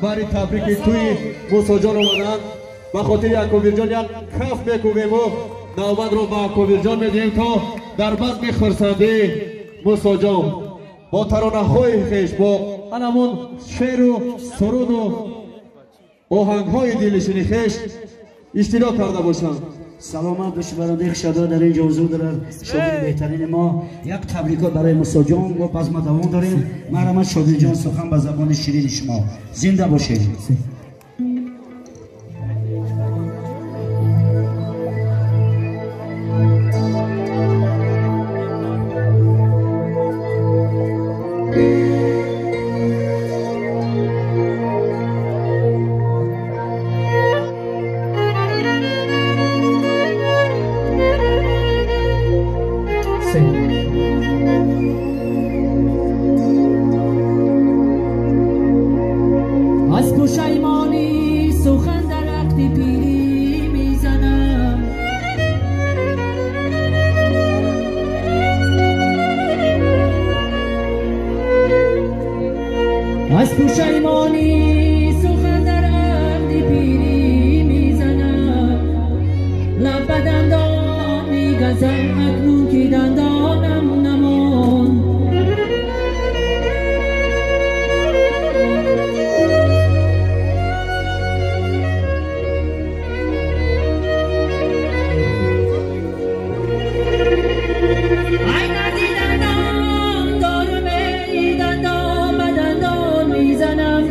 باری تبریکی توی موسی جان اومدن به خاطر یعقوب جان یک کف میکوبیم و نوبت رو به یعقوب جان میدیم تا در بزم خرسندی موسی جان با ترانه های خویش با همون شعر و سرود و آهنگ های دلنشینی خویش اشتراک کرده باشند. سلامت باشه برادر شدا در اینجا حضور دارد شاگرد بهترین ما. یک تبریکات برای موسی جان و پس ما دوام داریم. مرحمت شاگرد جان سخن به زبان شیرین شما. زنده باشید. از پشیمانی سخن در وقت پیری میزنم، از پشیمانی سخن در وقت پیری میزنم، لب به دندان میگزم اکنون که دندانم نماند. ای ندیدندان دارم ای دندان به دندان میزنم،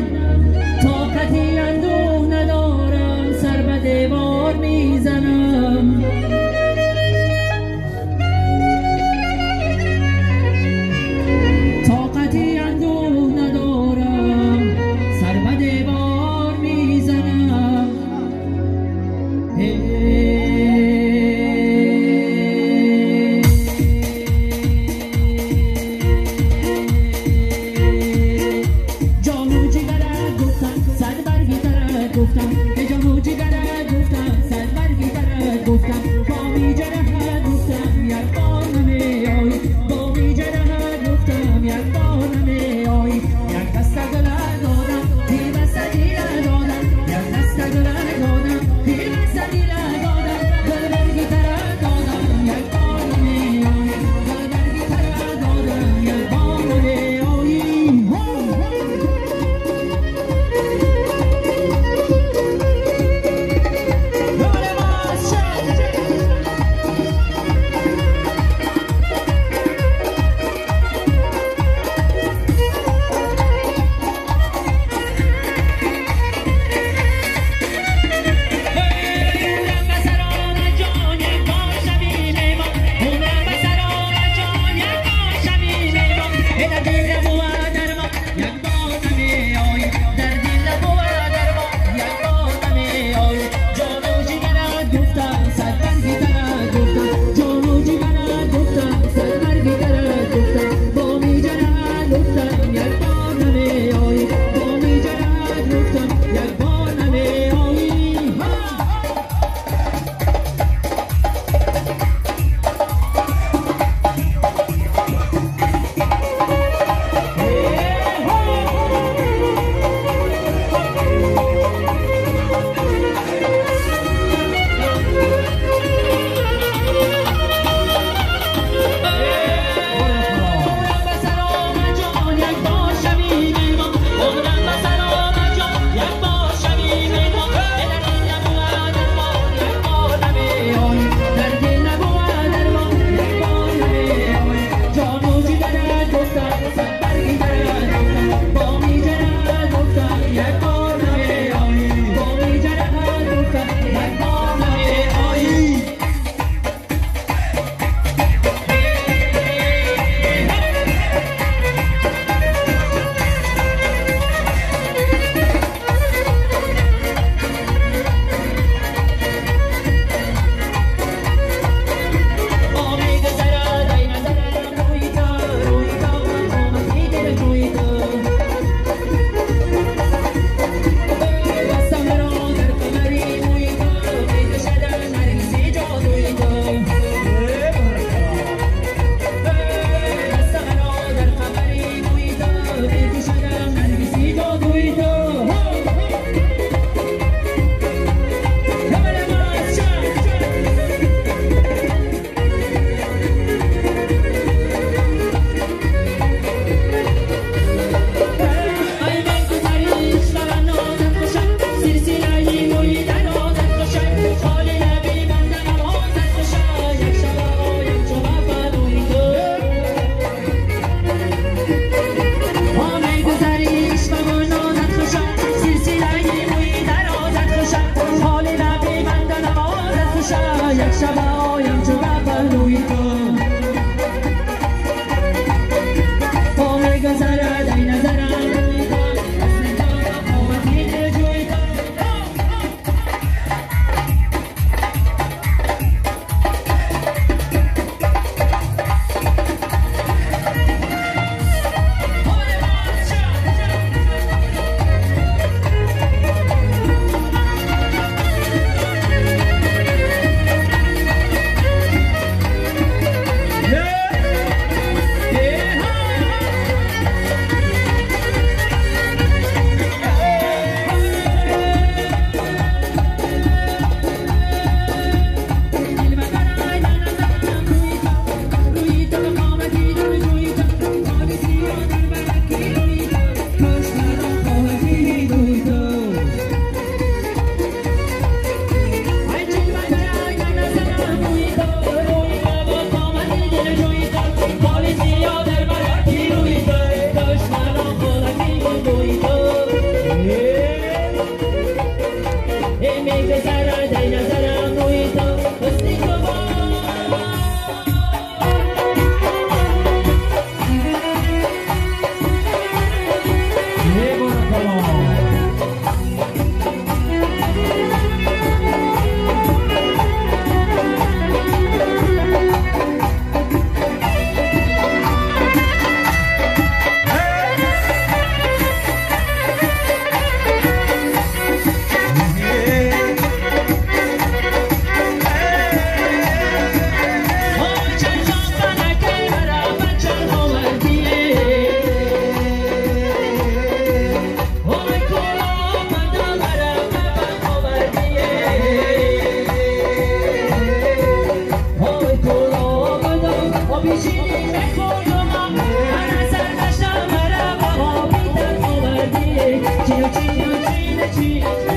طاقتی اندوه ندارم سر به دیوار میزنم. Chino, chino, chino, chino.